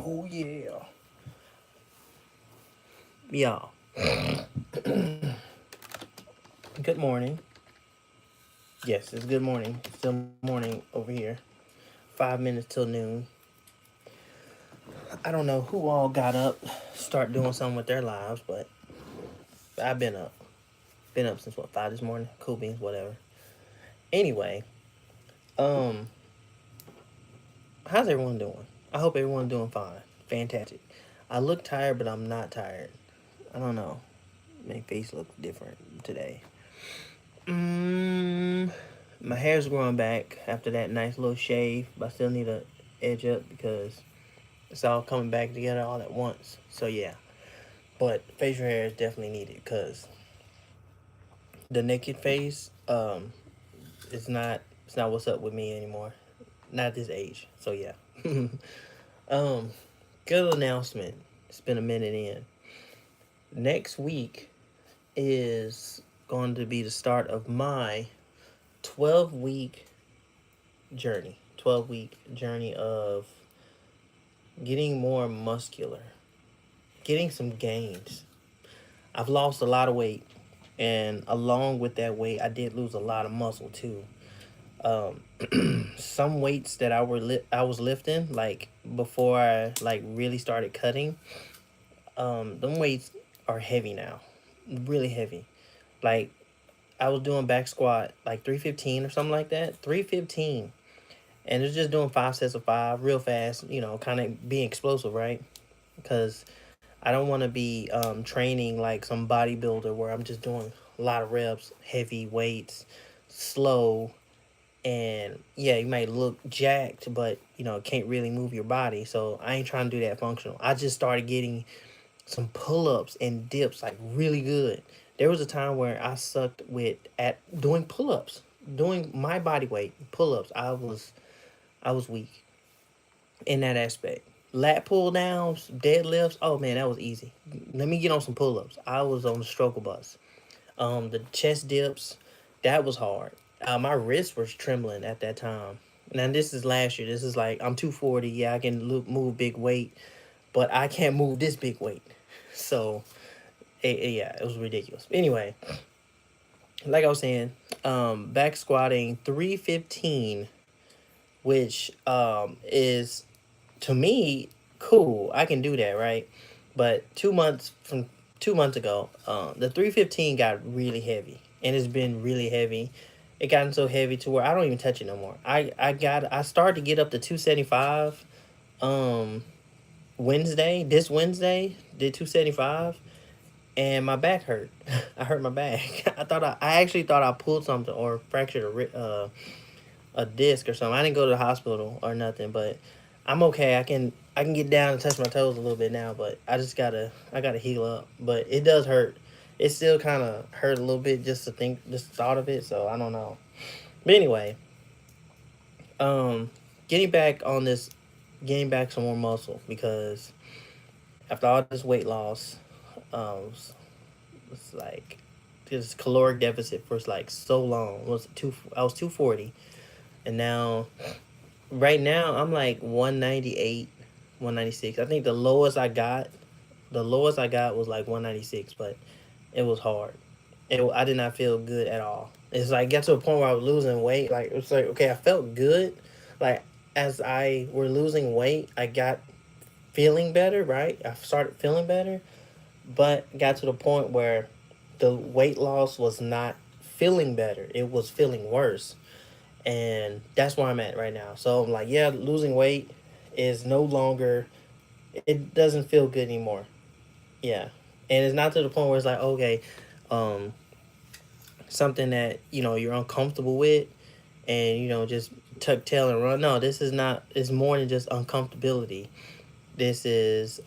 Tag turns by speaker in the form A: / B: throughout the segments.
A: Oh yeah. Y'all. Good morning. Yes, it's good morning. Still morning over here. 5 minutes till noon. I don't know who all got up, start doing something with their lives, but I've been up. Been up since what, 5 this morning? Cool beans, whatever. Anyway, um, how's everyone doing? I hope everyone's doing fine. Fantastic. I look tired, but I'm not tired. I don't know. My face looks different today. Mm, my hair's growing back after that nice little shave, but I still need to edge up because it's all coming back together all at once. So yeah, but facial hair is definitely needed because the naked face, it's not what's up with me anymore. Not at this age. So yeah. um, Good announcement. It's been a minute in. Next week is going to be the start of my 12-week journey. 12-week journey of getting more muscular, getting some gains. I've lost a lot of weight, and along with that weight, I did lose a lot of muscle too. Some weights that I was lifting like before I like really started cutting, them weights are heavy now, really heavy. Like I was doing back squat like 315 or something like that, 315, and it's just doing 5 sets of five real fast. Kind of being explosive, right? Because I don't want to be training like some bodybuilder where I'm just doing a lot of reps, heavy weights, slow, and yeah, you might look jacked, but can't really move your body. So I ain't trying to do that functional. I just started getting some pull-ups and dips like really good. There was a time where I sucked with at doing pull-ups, doing my body weight pull-ups. I was weak in that aspect. Lat pull downs, deadlifts. Oh man, that was easy. Let me get on some pull ups. I was on the struggle bus. The chest dips, that was hard. My wrist was trembling at that time. Now this is last year. This is like I'm 240. Yeah, I can move big weight, but I can't move this big weight. So yeah, it was ridiculous. Anyway, like I was saying, back squatting 315, which is to me cool. I can do that, right? But 2 months ago, the 315 got really heavy, and it's been really heavy. It gotten so heavy to where I don't even touch it no more. I started to get up to 275. Um, this Wednesday did 275, and my back hurt. I hurt my back. I actually thought I pulled something or fractured a disc or something. I didn't go to the hospital or nothing, but I'm okay. I can get down and touch my toes a little bit now, but I gotta heal up. But it does hurt. It still kind of hurt a little bit just the thought of it. So I don't know. But anyway, um, getting back on this, getting back some more muscle because after all this weight loss, it's like this caloric deficit for like so long. I was 240, and now right now I'm like 198, 196. I think the lowest I got was like 196, but it was hard. I did not feel good at all. It's like get to a point where I was losing weight. Like it's like okay, I felt good. Like as I were losing weight, I got feeling better. Right, I started feeling better, but got to the point where the weight loss was not feeling better. It was feeling worse, and that's where I'm at right now. So I'm like, yeah, losing weight is no longer. It doesn't feel good anymore. Yeah, and it's not to the point where it's like okay, um, something that you're uncomfortable with, and just tuck tail and run. No, this is not. It's more than just uncomfortability. This is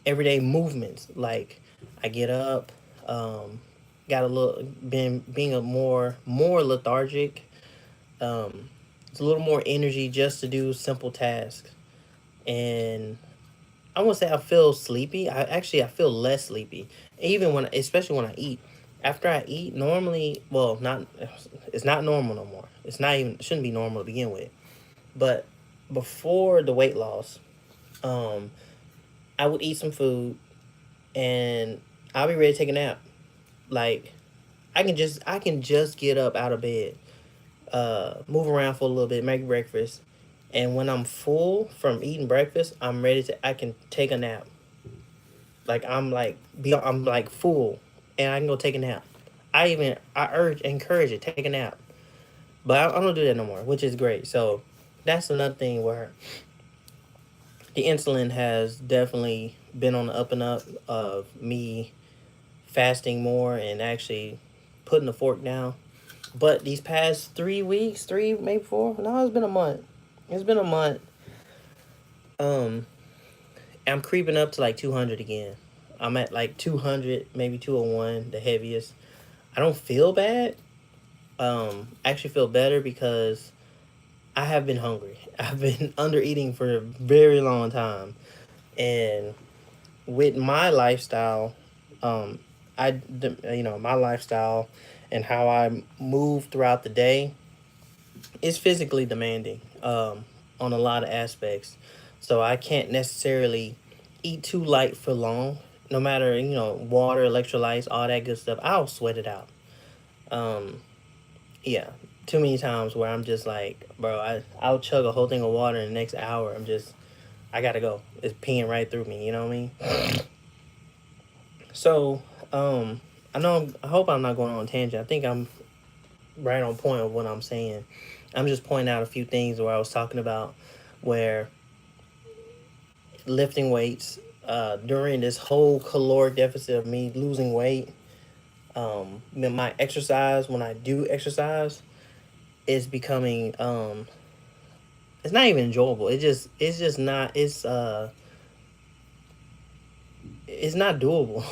A: everyday movements. Like I get up, um, got a little been being a more lethargic. Um, it's a little more energy just to do simple tasks, and I won't say I feel sleepy. I feel less sleepy, even especially when I eat. After I eat, normally, well, not it's not normal no more. It shouldn't be normal to begin with. But before the weight loss, Um, I would eat some food and I'll be ready to take a nap. Like I can just get up out of bed, move around for a little bit, make breakfast, and when I'm full from eating breakfast, I'm ready to. I can take a nap. Like I'm like full, and I can go take a nap. I encourage it, take a nap, but I don't do that no more, which is great. So that's another thing where the insulin has definitely been on the up and up of me fasting more and actually putting the fork down. But these past 3 weeks, three maybe four, no, it's been a month. It's been a month. Um, I'm creeping up to like 200 again. I'm at like 200, maybe 201, the heaviest. I don't feel bad. I actually feel better because I have been hungry. I've been under eating for a very long time, and with my lifestyle, um, my lifestyle and how I move throughout the day is physically demanding on a lot of aspects. So I can't necessarily eat too light for long. No matter water, electrolytes, all that good stuff, I'll sweat it out. Um, yeah, too many times where I'm just like, bro, I'll chug a whole thing of water in the next hour. I gotta go. It's peeing right through me. You know what I mean? So, I hope I'm not going on a tangent. I think I'm right on point of what I'm saying. I'm just pointing out a few things where I was talking about where lifting weights during this whole caloric deficit of me losing weight, my exercise when I do exercise is becoming it's not even enjoyable. It's just not it's not doable.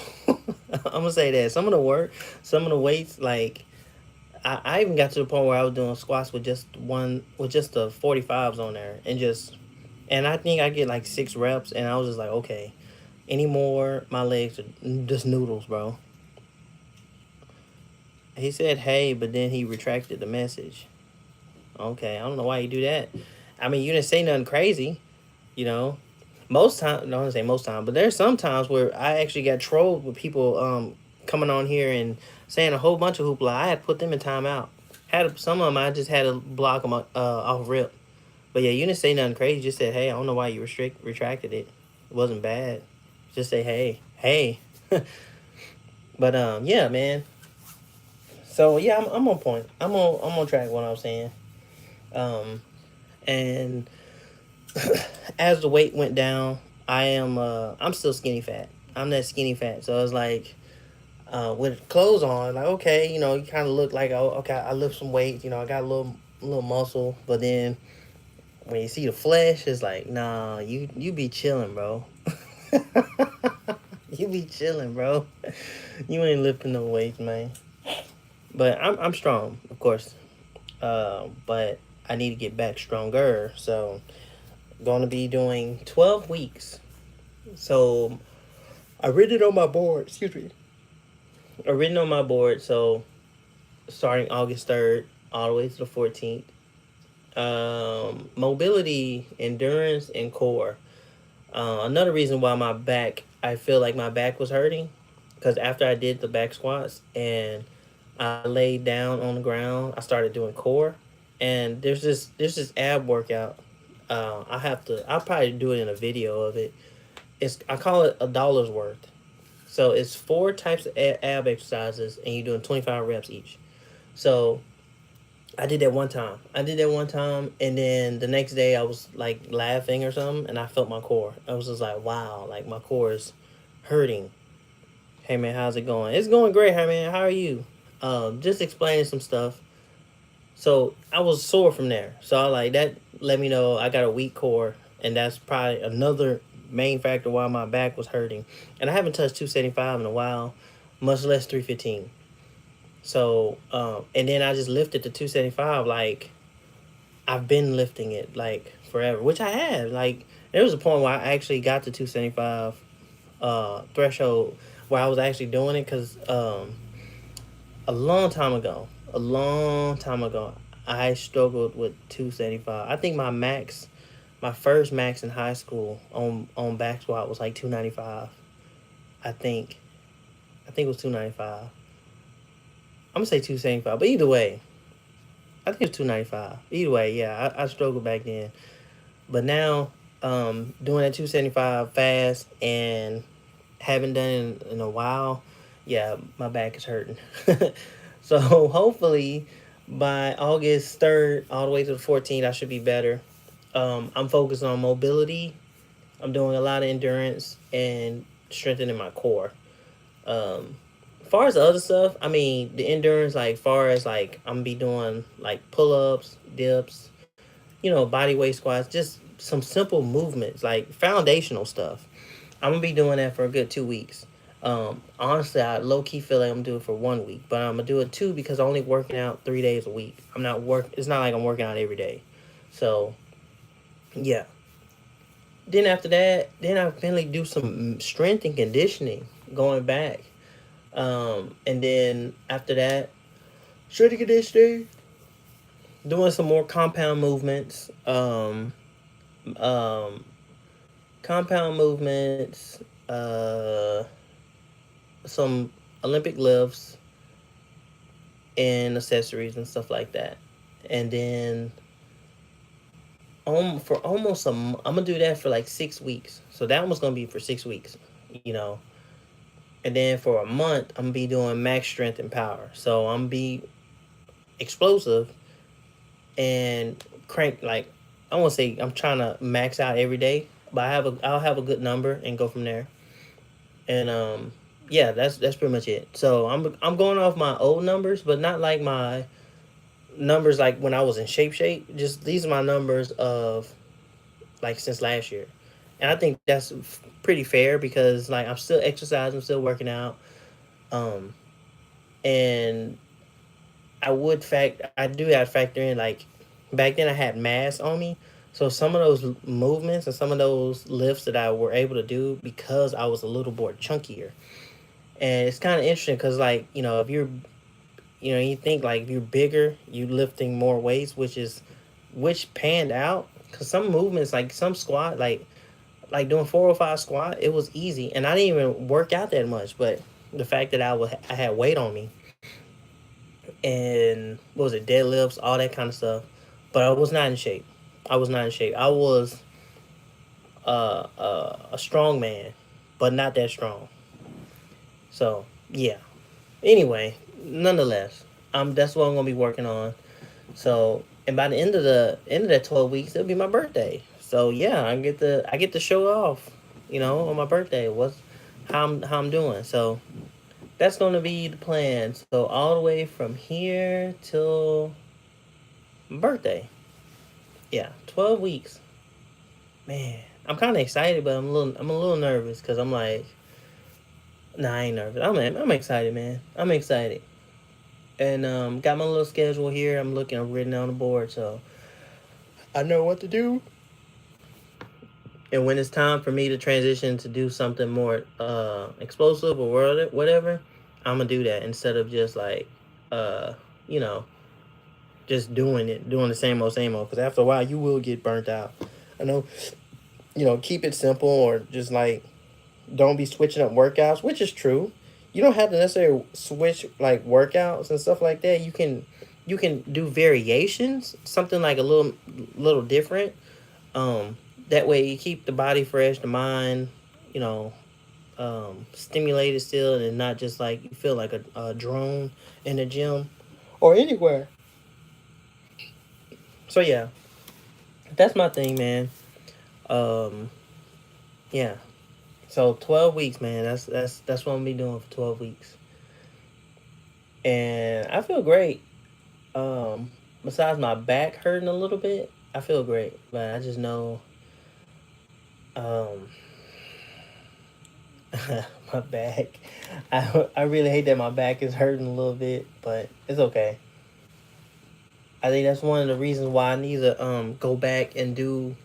A: I'm gonna say that some of the weights, like I even got to the point where I was doing squats with just the 45s on there, and I think I get like 6 reps, and I was just like, okay, anymore, my legs are just noodles, bro. He said hey, but then he retracted the message. Okay, I don't know why you do that. I mean, you didn't say nothing crazy, you know. Most time, no, I don't say most time, but there's some times where I actually got trolled with people coming on here and saying a whole bunch of hoopla. I had to put them in timeout. Some of them I just had to block them off rip. But yeah, you didn't say nothing crazy. You just said hey. I don't know why you retracted it. It wasn't bad. Just say hey, hey. But yeah, man. So yeah, I'm on point. I'm on track. What I'm saying. Um, and as the weight went down, I'm still skinny fat. I'm that skinny fat. So it's like with clothes on, like okay, you kind of look like oh okay, I lift some weight. I got a little muscle, but then when you see the flesh, it's like nah, you be chilling, bro. You be chilling, bro. You ain't lifting no weights, man. But I'm strong, of course. But I need to get back stronger. So going to be doing 12 weeks. So I written it on my board. Excuse me. I written on my board. So starting August 3rd all the way to the 14th. Mobility, endurance, and core. Another reason why I feel like my back was hurting, because after I did the back squats and I laid down on the ground, I started doing core, and there's this ab workout. I'll probably do it in a video of it. I call it a dollar's worth. So it's four types of ab exercises, and you're doing 25 reps each. So I did that one time. And then the next day I was like laughing or something, and I felt my core. I was just like, wow, like my core is hurting. Hey man, how's it going? It's going great. Hey man, how are you? Just explaining some stuff. So I was sore from there. So I like that let me know I got a weak core, and that's probably another main factor why my back was hurting. And I haven't touched 275 in a while, much less 315. So and then I just lifted to 275 like I've been lifting it like forever, which I have. Like there was a point where I actually got to 275 threshold where I was actually doing it because a long time ago, I struggled with 275. I think my max My first max in high school on back squat was like 295. I think. I think it was 295. I'm gonna say 275, but either way, I think it's 295. Either way, yeah, I struggled back then, but now, doing that 275 fast and haven't done it in a while, yeah, my back is hurting. So hopefully by August 3rd, all the way to the 14th, I should be better. I'm focused on mobility. I'm doing a lot of endurance and strengthening my core. As far as the other stuff, I mean, the endurance, like, far as like, I'm gonna be doing like pull ups, dips, body weight squats, just some simple movements, like foundational stuff. I'm gonna be doing that for a good 2 weeks. Honestly, I low key feel like I'm gonna do it for 1 week, but I'm gonna do it two because I'm only working out 3 days a week. I'm not work. It's not like I'm working out every day. So yeah. Then after that, then I finally do some strength and conditioning, going back. And then after that, strength and conditioning, doing some more compound movements. Um, Compound movements. Some Olympic lifts and accessories and stuff like that. And then for almost I'm gonna do that for like 6 weeks. So that one's gonna be for 6 weeks, you know. And then for a month, I'm gonna be doing max strength and power. So I'm gonna be explosive and crank, like, I won't say I'm trying to max out every day, but I'll have a good number and go from there. And yeah, that's pretty much it. So I'm going off my old numbers, but not like my numbers like when I was in shape. Just these are my numbers of like since last year, and I think that's pretty fair because like I'm still exercising, I'm still working out, um, and I do have to factor in like back then I had mass on me, so some of those movements and some of those lifts that I were able to do because I was a little more chunkier, and it's kind of interesting because like if you're you think like if you're bigger, you lifting more weights, which panned out because some movements like some squat like doing 405 squat, it was easy and I didn't even work out that much, but the fact that I had weight on me and what was it, deadlifts, all that kind of stuff, but I was not in shape. I was not in shape. I was a strong man, but not that strong. So yeah. Anyway, nonetheless, that's what I'm gonna be working on. So, and by the end of that 12 weeks, it'll be my birthday. So yeah, I get to show off, on my birthday. How I'm doing. So that's gonna be the plan. So all the way from here till my birthday. Yeah, 12 weeks. Man, I'm kind of excited, but I'm a little nervous because I'm like, nah, I ain't nervous. I'm excited, man. I'm excited, and got my little schedule here. I'm written on the board, so I know what to do. And when it's time for me to transition to do something more explosive or whatever, I'm gonna do that instead of just like, uh, you know, just doing the same old. Because after a while, you will get burnt out. I know, keep it simple or just like don't be switching up workouts, which is true. You don't have to necessarily switch like workouts and stuff like that. You can do variations, something like a little different. Um, that way you keep the body fresh, the mind, you know, stimulated still, and not just like you feel like a drone in the gym or anywhere. So yeah, that's my thing, man. Um, yeah. So 12 weeks, man. That's what I'm gonna be doing for 12 weeks, and I feel great. Besides my back hurting a little bit, I feel great. But I just know, um, my back. I really hate that my back is hurting a little bit, but it's okay. I think that's one of the reasons why I need to go back and do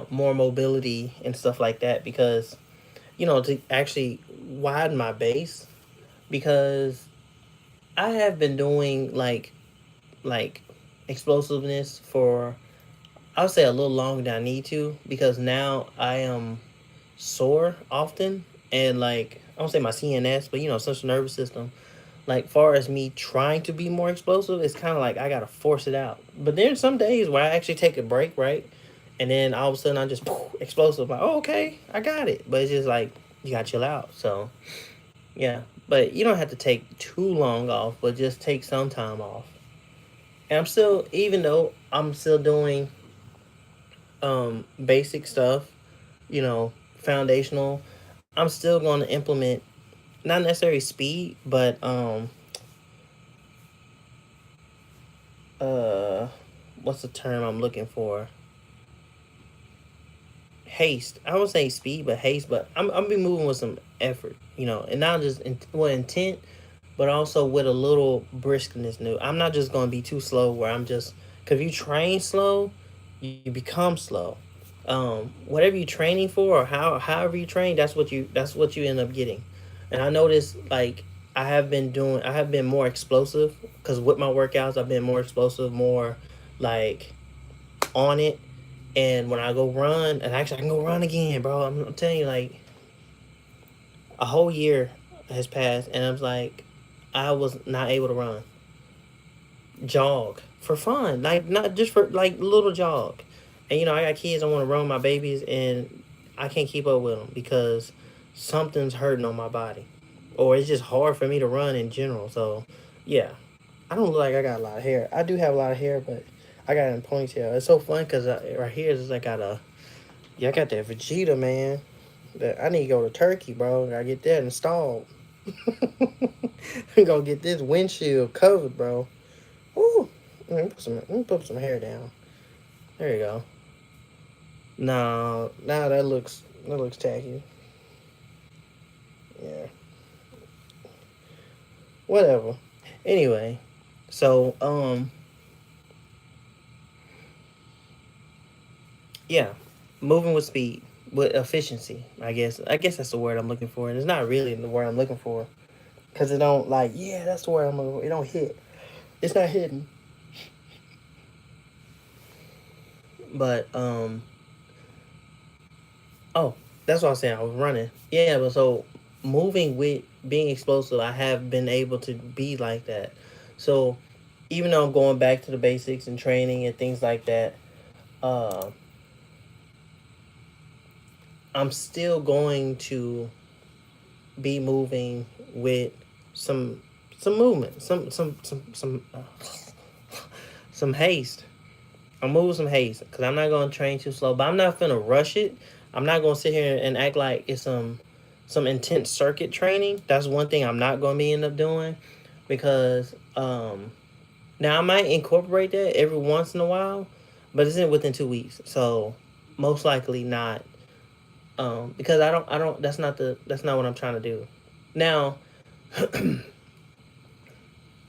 A: more mobility and stuff like that because to actually widen my base because I have been doing like explosiveness for I'll say a little longer than I need to, because now I am sore often, and like I don't say my CNS, but central nervous system. Like far as me trying to be more explosive, it's kind of like I gotta force it out. But there's some days where I actually take a break, right? And then all of a sudden I just explosive, like, oh, okay, I got it. But it's just like you gotta chill out. So yeah, but you don't have to take too long off, but just take some time off. And I'm still, even though I'm still doing basic stuff, foundational, I'm still going to implement not necessarily speed, but uh what's the term I'm looking for? Haste. I would say speed, but haste. But I'm be moving with some effort, and not just with intent, but also with a little briskness. New. I'm not just going to be too slow where I'm just, because if you train slow, you become slow. Whatever you're training for, or however you train, that's what you end up getting. And I noticed, like, I have been more explosive, because with my workouts I've been more explosive, more like on it. And when I go run, and actually I can go run again, bro. I'm telling you, like, a whole year has passed, and I'm like, I was not able to run, jog for fun, like not just for like little jog. And I got kids. I want to run with my babies, and I can't keep up with them because something's hurting on my body, or it's just hard for me to run in general. So, yeah, I don't look like I got a lot of hair. I do have a lot of hair, but I got it in a ponytail. It's so fun because right here is like I got that Vegeta, man. That I need to go to Turkey, bro. I gotta get that installed. Go get this windshield covered, bro. Woo. Let me put some hair down. There you go. No, now that looks tacky. Yeah. Whatever. Anyway, so yeah, moving with speed, with efficiency. I guess that's the word I'm looking for, and it's not really the word I'm looking for, because it don't, like, yeah, that's the word I'm looking for. It don't hit. It's not hidden. But oh, that's what I was saying. I was running. Yeah, but so moving with being explosive, I have been able to be like that. So even though I'm going back to the basics and training and things like that, uh, I'm still going to be moving with some some movement, some haste. I'm moving some haste, because I'm not going to train too slow, but I'm not gonna rush it. I'm not going to sit here and act like it's some intense circuit training. That's one thing I'm not going to be end up doing, because now I might incorporate that every once in a while, but it's in within 2 weeks. So most likely not, because I don't that's not what I'm trying to do. Now,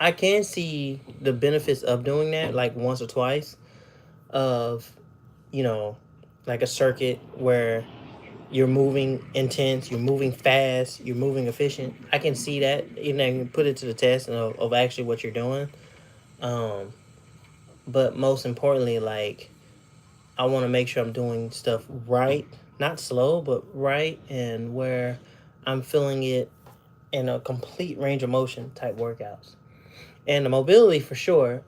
A: I can see the benefits of doing that like once or twice, of you know like a circuit where you're moving intense, you're moving fast, you're moving efficient. I can see that, even I can put it to the test of actually what you're doing. Um, but most importantly, like, I want to make sure I'm doing stuff right, not slow, but right, and where I'm feeling it in a complete range of motion type workouts. And the mobility for sure,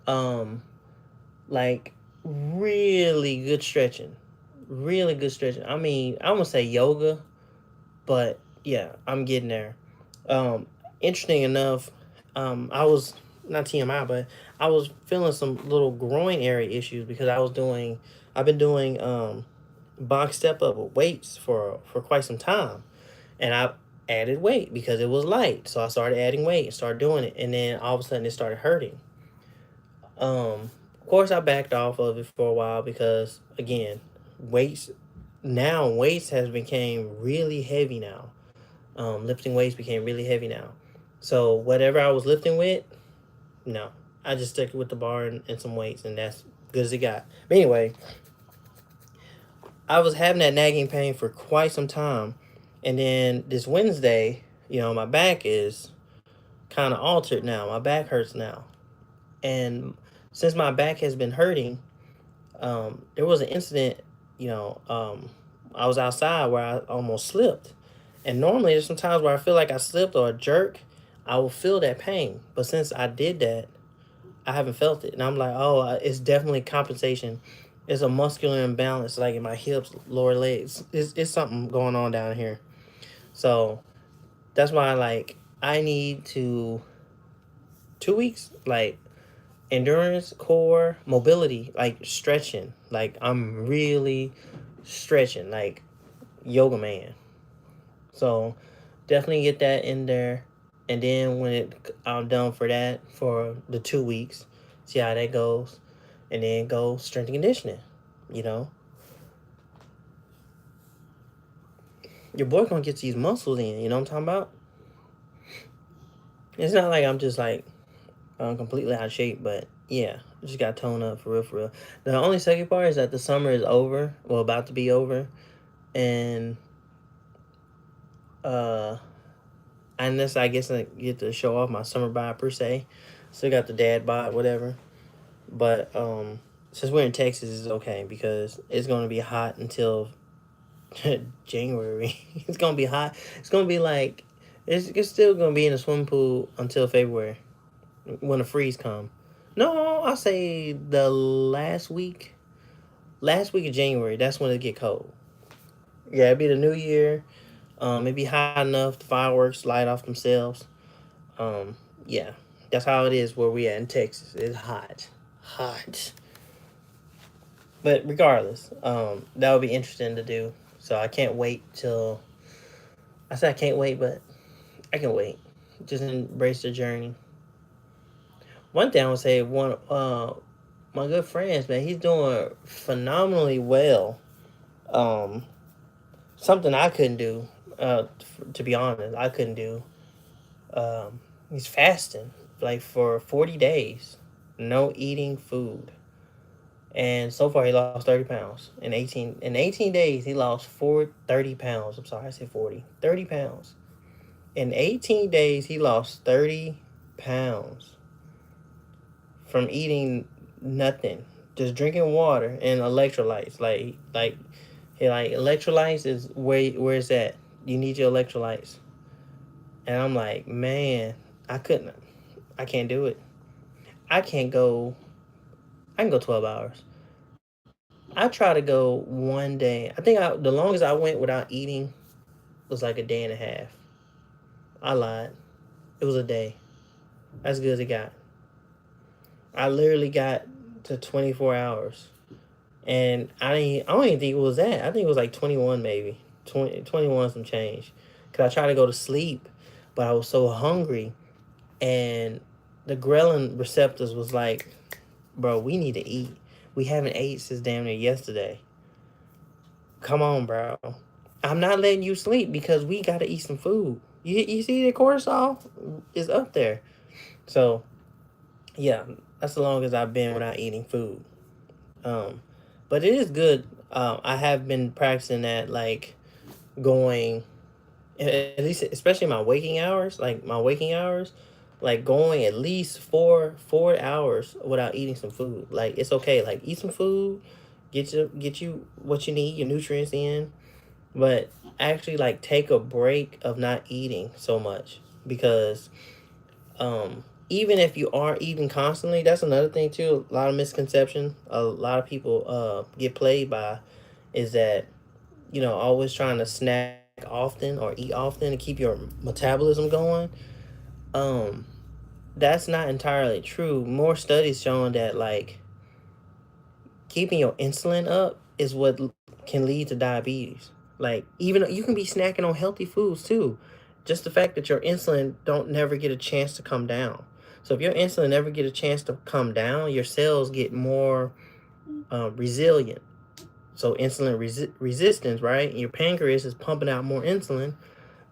A: like, really good stretching, really good stretching. I mean, I won't say yoga, but yeah, I'm getting there. Um, Interesting enough, I was, not TMI, but I was feeling some little groin area issues, because I've been doing box step up with weights for quite some time, and I added weight because it was light, so I started adding weight and started doing it, and then all of a sudden it started hurting. Of course, I backed off of it for a while, because again, weights weights has became really heavy now. Lifting weights became really heavy now. So whatever I was lifting with, no, I just stuck with the bar and some weights, and that's good as it got. But anyway, I was having that nagging pain for quite some time, and then this Wednesday, my back is kind of altered now. My back hurts now, and since my back has been hurting, there was an incident, I was outside where I almost slipped. And normally there's some times where I feel like I slipped or a jerk, I will feel that pain. But since I did that, I haven't felt it. And I'm like, oh, it's definitely compensation. It's a muscular imbalance, like in my hips, lower legs. It's something going on down here. So that's why, like, I need 2 weeks, like, endurance, core, mobility, like stretching. Like, I'm really stretching, like yoga man. So definitely get that in there. And then I'm done for that for the 2 weeks, see how that goes, and then go strength and conditioning. You know, your boy gonna get these muscles in. You know what I'm talking about? It's not like I'm just like completely out of shape, but yeah, just got tone up for real, for real. The only second part is that the summer is over, well, about to be over, and uh, unless I guess I get to show off my summer bod per se, still got the dad bod, whatever. But since we're in Texas, it's okay because it's gonna be hot until January. It's gonna be hot. It's gonna be like it's still gonna be in the swimming pool until February when the freeze come. No, I'll say the last week of January. That's when it get cold. Yeah, it'd be the new year. It'd be hot enough. The fireworks light off themselves. Um, yeah, that's how it is where we at in Texas. It's hot, hot. But regardless, that would be interesting to do. So I can't wait till I said I can't wait, but I can wait. Just embrace the journey. One thing I would say, one my good friends, man, he's doing phenomenally well. Um, Something I couldn't do. To be honest, I couldn't do. He's fasting like for 40 days, no eating food, and so far he lost 30 pounds in 18 days. He lost 30 pounds. I'm sorry, I said 40. 30 pounds in 18 days. He lost 30 pounds from eating nothing, just drinking water and electrolytes. Like electrolytes is where it's at. You need your electrolytes, and I'm like, man, I couldn't. I can't do it. I can't go. I can go 12 hours. I try to go one day. I think the longest I went without eating was like a day and a half. I lied. It was a day. As good as it got. I literally got to 24 hours. And I don't even think it was that. I think it was like 21 maybe. 21 some change. Cause I tried to go to sleep, but I was so hungry, and the ghrelin receptors was like, bro, we need to eat. We haven't ate since damn near yesterday. Come on, bro. I'm not letting you sleep because we gotta eat some food. You see the cortisol is up there. So yeah, that's the longest I've been without eating food. Um, but it is good. I have been practicing that, like going at least, especially my waking hours, like going at least four hours without eating some food. Like it's okay. Like eat some food, get you what you need, your nutrients in, but actually like take a break of not eating so much because even if you are eating constantly, that's another thing too. A lot of misconception. A lot of people get played by is that always trying to snack often or eat often to keep your metabolism going. Um, that's not entirely true. More studies showing that like keeping your insulin up is what can lead to diabetes. Like even you can be snacking on healthy foods too. Just the fact that your insulin don't never get a chance to come down. So if your insulin never get a chance to come down, your cells get more resilient. So insulin resistance, right? And your pancreas is pumping out more insulin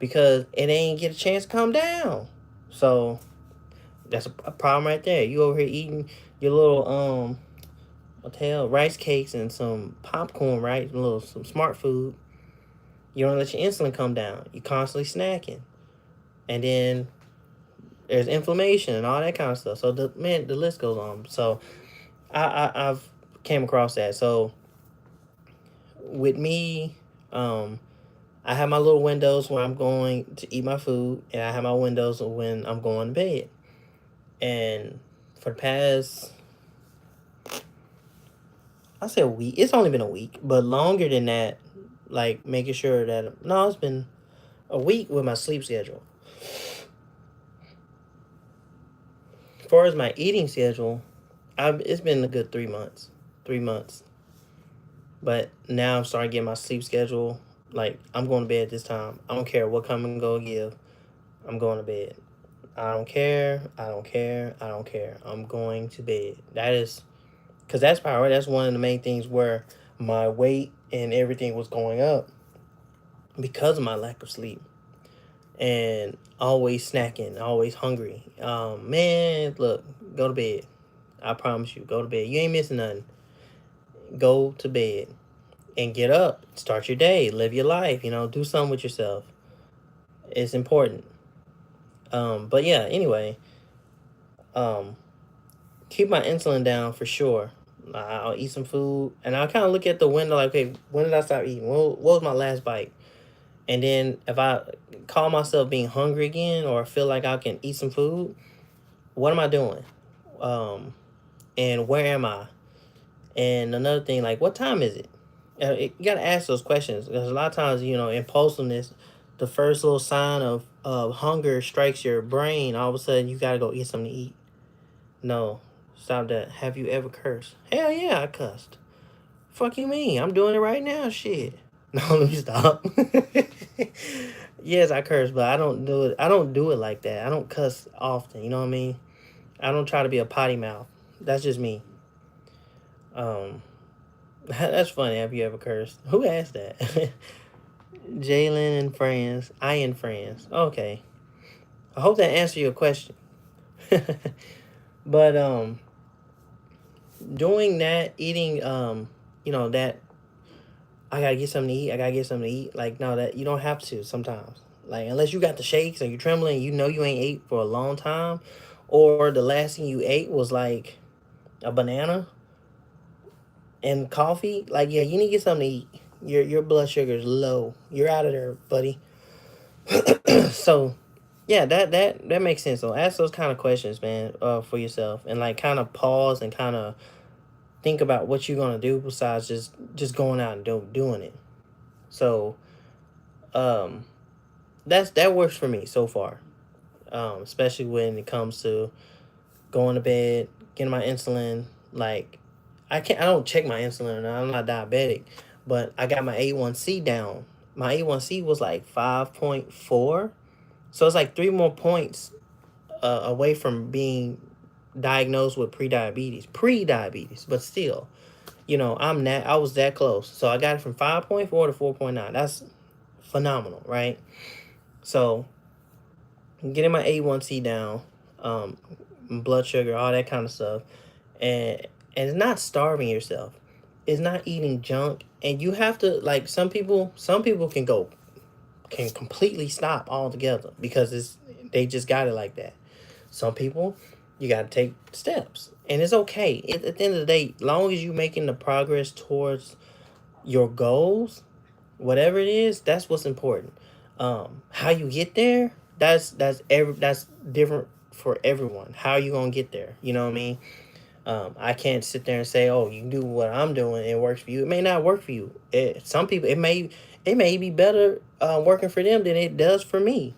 A: because it ain't get a chance to come down. So that's a problem right there. You over here eating your little what the hell, rice cakes and some popcorn, right? Some smart food. You don't let your insulin come down. You constantly snacking, and then there's inflammation and all that kind of stuff. So the list goes on. So I've came across that. So with me, I have my little windows when I'm going to eat my food, and I have my windows when I'm going to bed. And for the past, I say a week. It's only been a week, but longer than that, like making sure that no, it's been a week with my sleep schedule. As far as my eating schedule, it's been a good 3 months. 3 months. But now I'm starting to get my sleep schedule. Like, I'm going to bed this time. I don't care what come and go give. I'm going to bed. I don't care. I don't care. I don't care. I'm going to bed. That is, because that's power. That's one of the main things where my weight and everything was going up because of my lack of sleep. And always snacking, always hungry. Man, look, go to bed. I promise you, go to bed. You ain't missing nothing. Go to bed and get up. Start your day. Live your life. Do something with yourself. It's important. But yeah, anyway, um, keep my insulin down for sure. I'll eat some food and I'll kind of look at the window like, okay, when did I stop eating? What was my last bite? And then if I call myself being hungry again or feel like I can eat some food, what am I doing? And where am I? And another thing, like, what time is it? You got to ask those questions because a lot of times, impulsiveness, the first little sign of hunger strikes your brain. All of a sudden, you got to go get something to eat. No, stop that. Have you ever cursed? Hell yeah, I cussed. Fuck you mean? I'm doing it right now. Shit. No, let me stop. Yes, I curse, but I don't do it. I don't do it like that. I don't cuss often. You know what I mean? I don't try to be a potty mouth. That's just me. Um, that's funny. Have you ever cursed? Who asked that? Jalen and friends. I and friends. Okay. I hope that answered your question. But doing that, eating that I gotta get something to eat. I gotta get something to eat. Like, no, that you don't have to sometimes. Like, unless you got the shakes and you're trembling, you ain't ate for a long time, or the last thing you ate was like a banana and coffee. Like, yeah, you need to get something to eat. Your blood sugar is low. You're out of there, buddy. So, yeah, that makes sense. So ask those kind of questions, man, for yourself, and like kind of pause and kind of think about what you're gonna do besides just going out and doing it. So, um, that works for me so far. Especially when it comes to going to bed, getting my insulin. Like, I don't check my insulin. I'm not diabetic, but I got my A1C down. My A1C was like 5.4, so it's like 3 more points away from being diagnosed with pre-diabetes, but still, I was that close. So I got it from 5.4 to 4.9. That's phenomenal, right? So getting my A1C down, blood sugar, all that kind of stuff, and it's not starving yourself. It's not eating junk, and you have to, like, some people can completely stop altogether because they just got it like that. Some people, you got to take steps, and it's okay. At the end of the day, long as you making the progress towards your goals, whatever it is, that's what's important. How you get there, that's different for everyone. How you gonna get there? You know what I mean? I can't sit there and say, "Oh, you do what I'm doing, it works for you." It may not work for you. Some people, it may be better working for them than it does for me,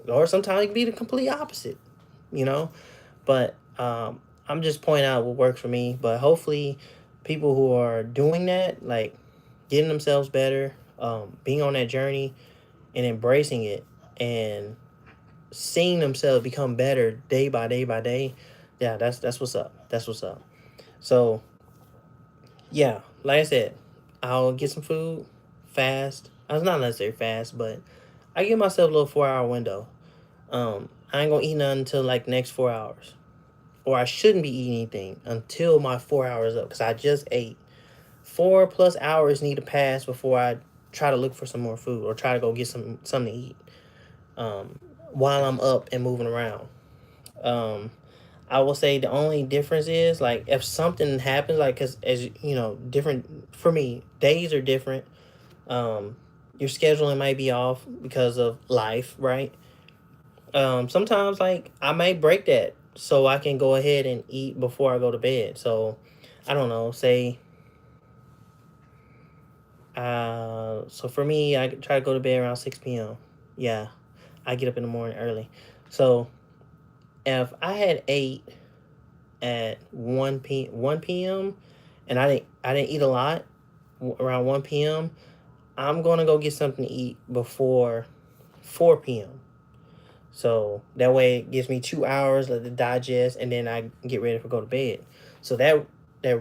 A: or sometimes it can be the complete opposite. You know, but I'm just pointing out what works for me. But hopefully, people who are doing that, like getting themselves better, being on that journey, and embracing it, and seeing themselves become better day by day by day. Yeah, that's what's up. That's what's up. So yeah, like I said, I'll get some food fast. It's not necessarily fast, but I give myself a little 4 hour window. I ain't gonna eat nothing until like next 4 hours, or I shouldn't be eating anything until my 4 hours up because I just ate. 4+ hours need to pass before I try to look for some more food or try to go get something to eat. Um, while I'm up and moving around. Um, I will say the only difference is like if something happens, like because as you know, different for me, days are different. Um, your scheduling might be off because of life, right? Sometimes like I might break that so I can go ahead and eat before I go to bed. So I don't know, say so for me I try to go to bed around 6 p.m. Yeah. I get up in the morning early. So if I had ate at 1 p.m. and I didn't eat a lot around 1 p.m., I'm gonna go get something to eat before 4 p.m. So that way it gives me 2 hours to digest, and then I get ready to go to bed. So that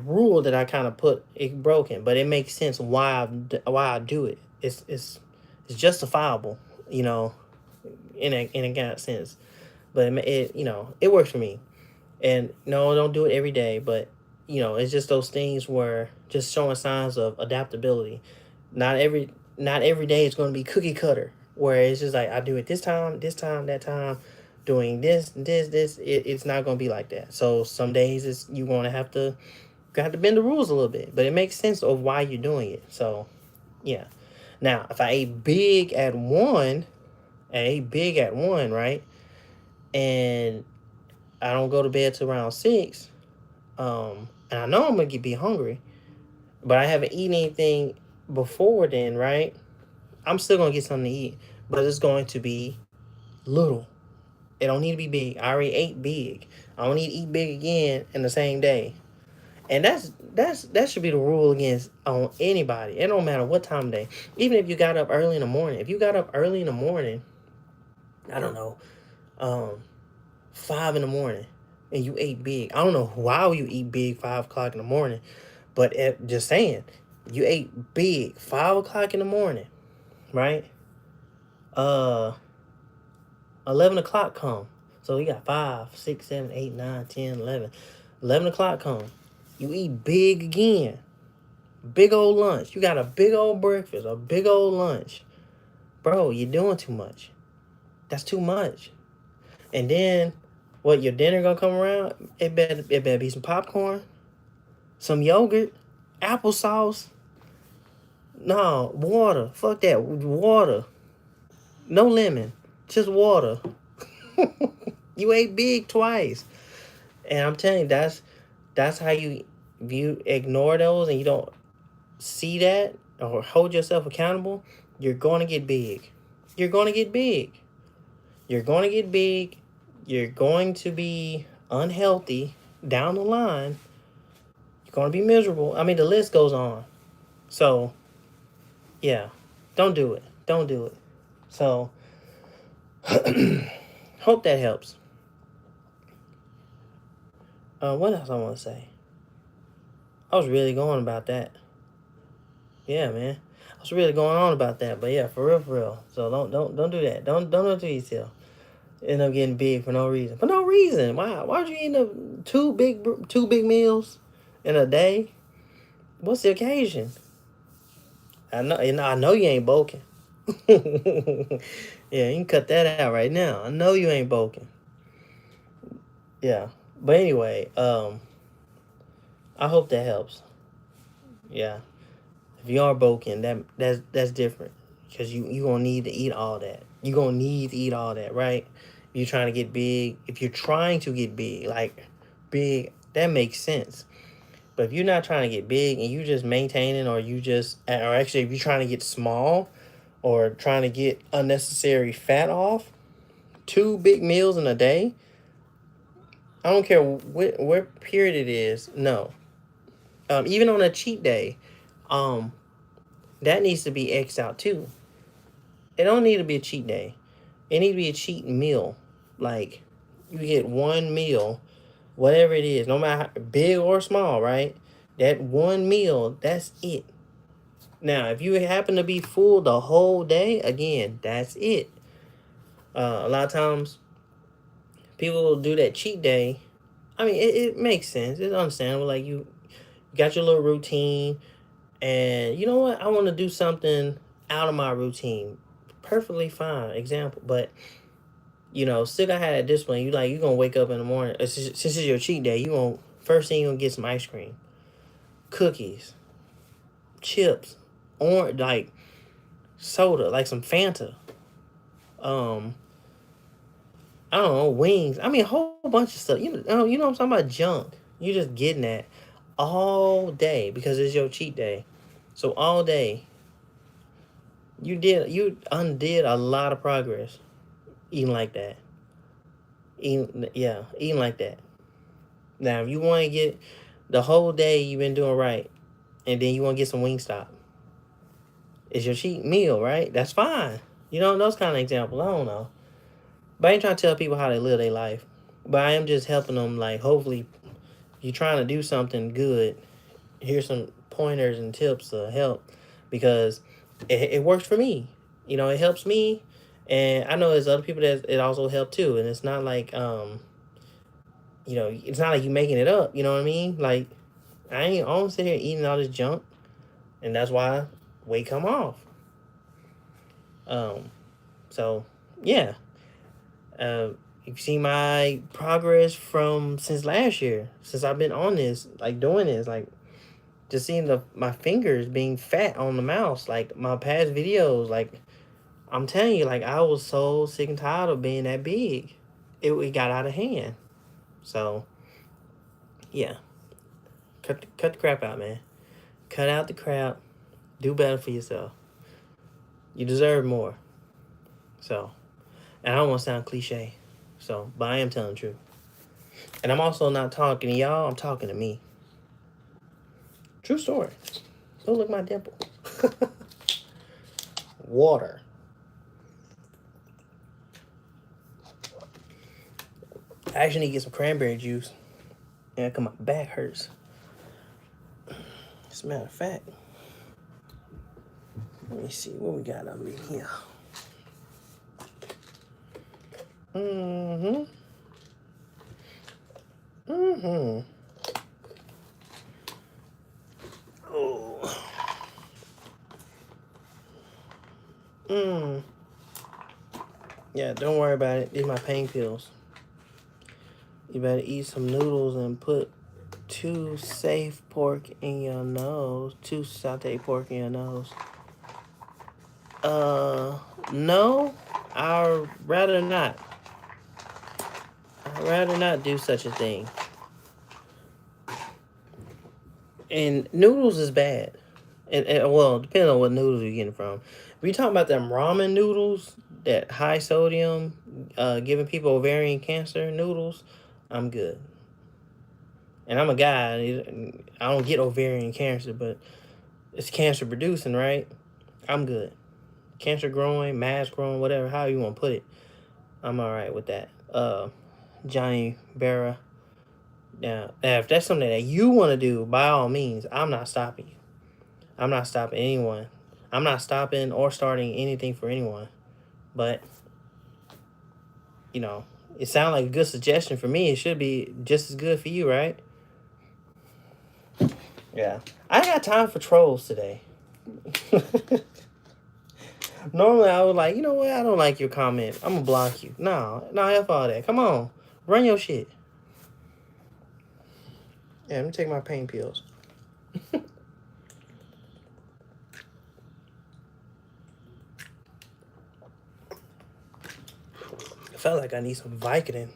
A: rule that I kind of put it broken, but it makes sense why I do it. It's justifiable, you know, in a kind of sense. But it works for me. And no, don't do it every day, but it's just those things where just showing signs of adaptability. Not every day is going to be cookie cutter. Where it's just like I do it this time, that time, doing this. It's not going to be like that. So some days you going to have to bend the rules a little bit, but it makes sense of why you're doing it. So yeah. Now, if I ate big at one, right, and I don't go to bed till around 6, and I know I'm gonna be hungry, but I haven't eaten anything before then, right? I'm still gonna get something to eat, but it's going to be little. It don't need to be big. I already ate big. I don't need to eat big again in the same day. And that should be the rule against on anybody. It don't matter what time of day. Even if you got up early in the morning. If you got up early in the morning, I don't know, um, 5 in the morning, and you ate big. I don't know why you eat big 5 o'clock in the morning, but just saying, you ate big 5 o'clock in the morning, right? Uh, 11 o'clock come. So you got 5, 6, 7, 8, 9, 10, 11. 11 o'clock come. You eat big again. Big old lunch. You got a big old breakfast, a big old lunch. Bro, you're doing too much. That's too much. And then what your dinner gonna come around? It better be some popcorn, some yogurt, applesauce. No, water. Fuck that. Water. No lemon. Just water. You ate big twice. And I'm telling you, that's how you ignore those and you don't see that or hold yourself accountable, you're gonna get big. You're gonna get big. You're gonna get big. You're going to be unhealthy down the line. You're gonna be miserable. I mean, the list goes on. So yeah, don't do it. Don't do it. So hope that helps. What else I want to say? I was really going about that. Yeah, man. I was really going on about that, but yeah, for real, for real. So don't do that. Don't do it to yourself. End up getting big for no reason. For no reason. Why? Why'd you end up two big meals in a day? What's the occasion? I know you ain't bulking. Yeah, you can cut that out right now. I know you ain't bulking. Yeah, but anyway, I hope that helps. Yeah, if you are bulking, that's different because you gonna need to eat all that. You gonna need to eat all that, right? If you're trying to get big. If you're trying to get big, like big, that makes sense. But if you're not trying to get big and you just maintaining, or actually, if you're trying to get small, or trying to get unnecessary fat off, two big meals in a day. I don't care what period it is. No, even on a cheat day, um, that needs to be X'd out too. It don't need to be a cheat day. It needs to be a cheat meal. Like you get one meal, whatever it is, no matter how big or small, right? That one meal, that's it. Now, if you happen to be full the whole day, again, that's it. A lot of times, people will do that cheat day. I mean, it makes sense. It's understandable. Like you got your little routine, and you know what? I want to do something out of my routine. Perfectly fine example, but you know, still gotta have that discipline. You like, you gonna wake up in the morning, since it's your cheat day, you gonna, first thing you gonna get some ice cream, cookies, chips, orange, like soda, like some Fanta, um, I don't know, wings. I mean, a whole bunch of stuff. You know what I'm talking about? Junk. You just getting that all day because it's your cheat day. So all day, you undid a lot of progress eating like that. Eating like that. Now, if you want to get the whole day you've been doing right, and then you want to get some Wingstop, it's your cheat meal, right? That's fine. You know, those kind of examples. I don't know. But I ain't trying to tell people how they live their life. But I am just helping them, like, hopefully, you're trying to do something good. Here's some pointers and tips to help because it works for me. You know, it helps me. And I know there's other people that it also helped too. And it's not like, you know, it's not like you making it up. You know what I mean? Like, I don't sit here eating all this junk. And that's why weight come off. Um, so, yeah. You see my progress from since last year, since I've been on this, like doing this, like just seeing my fingers being fat on the mouse, like my past videos, like I'm telling you, like I was so sick and tired of being that big. It got out of hand. So yeah, cut the crap out, man. Cut out the crap. Do better for yourself. You deserve more. So, and I don't want to sound cliche. So, but I am telling the truth. And I'm also not talking to y'all. I'm talking to me. True story. Go look at my dimple. Water. I actually need to get some cranberry juice. Yeah, cause my back hurts. As a matter of fact, let me see what we got under here. Mm-hmm. Mm-hmm. Oh. Mm. Yeah, don't worry about it. These are my pain pills. You better eat some noodles and put 2 safe pork in your nose. 2 sauteed pork in your nose. No. I'd rather not. I'd rather not do such a thing. And noodles is bad. And well, depending on what noodles you're getting from. If you're talking about them ramen noodles, that high sodium, giving people ovarian cancer noodles, I'm good. And I'm a guy. I don't get ovarian cancer, but it's cancer producing, right? I'm good. Cancer growing, mass growing, whatever, how you want to put it. I'm all right with that. Johnny Barra. Now, if that's something that you want to do, by all means, I'm not stopping you. I'm not stopping anyone. I'm not stopping or starting anything for anyone. But, you know, it sounds like a good suggestion for me. It should be just as good for you, right? Yeah. I got time for trolls today. Normally, I was like, you know what? I don't like your comment. I'm going to block you. No, F all that. Come on. Run your shit. Yeah, let me take my pain pills. I felt like I need some Vicodin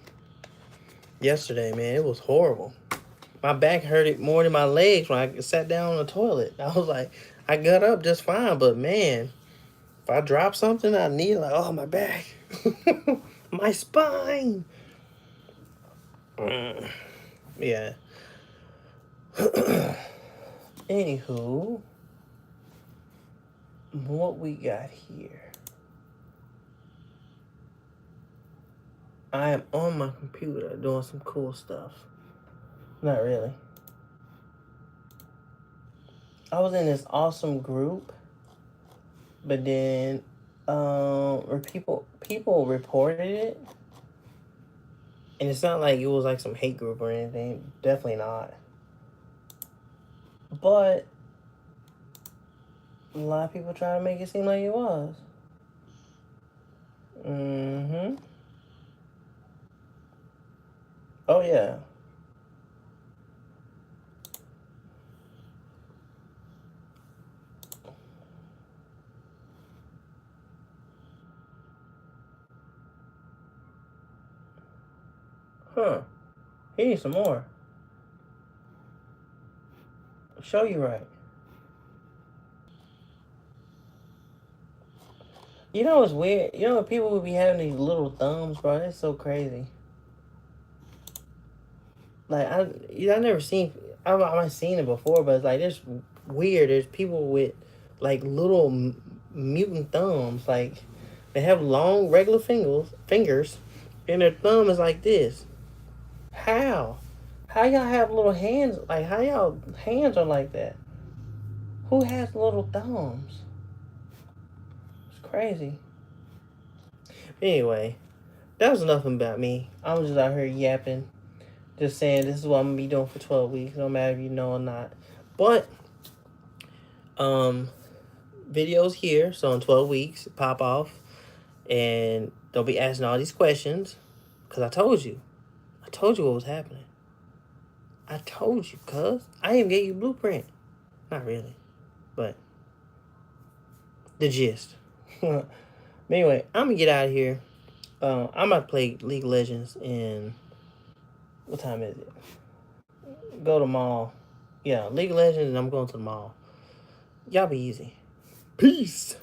A: yesterday, man. It was horrible. My back hurted more than my legs when I sat down on the toilet. I was like, I got up just fine, but man, if I drop something, I need like, oh, my back. My spine. Yeah. Anywho, what we got here? I am on my computer doing some cool stuff. Not really. I was in this awesome group, but then or people reported it, and it's not like it was like some hate group or anything. Definitely not. But a lot of people try to make it seem like it was. Mm-hmm. Oh yeah. Huh. He needs some more. Show you right. You know what's weird? You know people would be having these little thumbs, bro. That's so crazy. Like I never seen. I've seen it before, but it's like it's weird. There's people with like little mutant thumbs. Like they have long regular fingers, and their thumb is like this. How? How y'all have little hands? Like how y'all hands are like that? Who has little thumbs? It's crazy. Anyway, that was nothing about me. I was just out here yapping, just saying this is what I'm gonna be doing for 12 weeks, no matter if you know or not. But um, videos here, so in 12 weeks, pop off, and they'll be asking all these questions, cause I told you what was happening. I told you, cuz I even gave you blueprint. Not really, but the gist. But anyway, I'm gonna get out of here. I'm about to play League of Legends in what time is it? Go to mall. Yeah, League of Legends, and I'm going to the mall. Y'all be easy. Peace.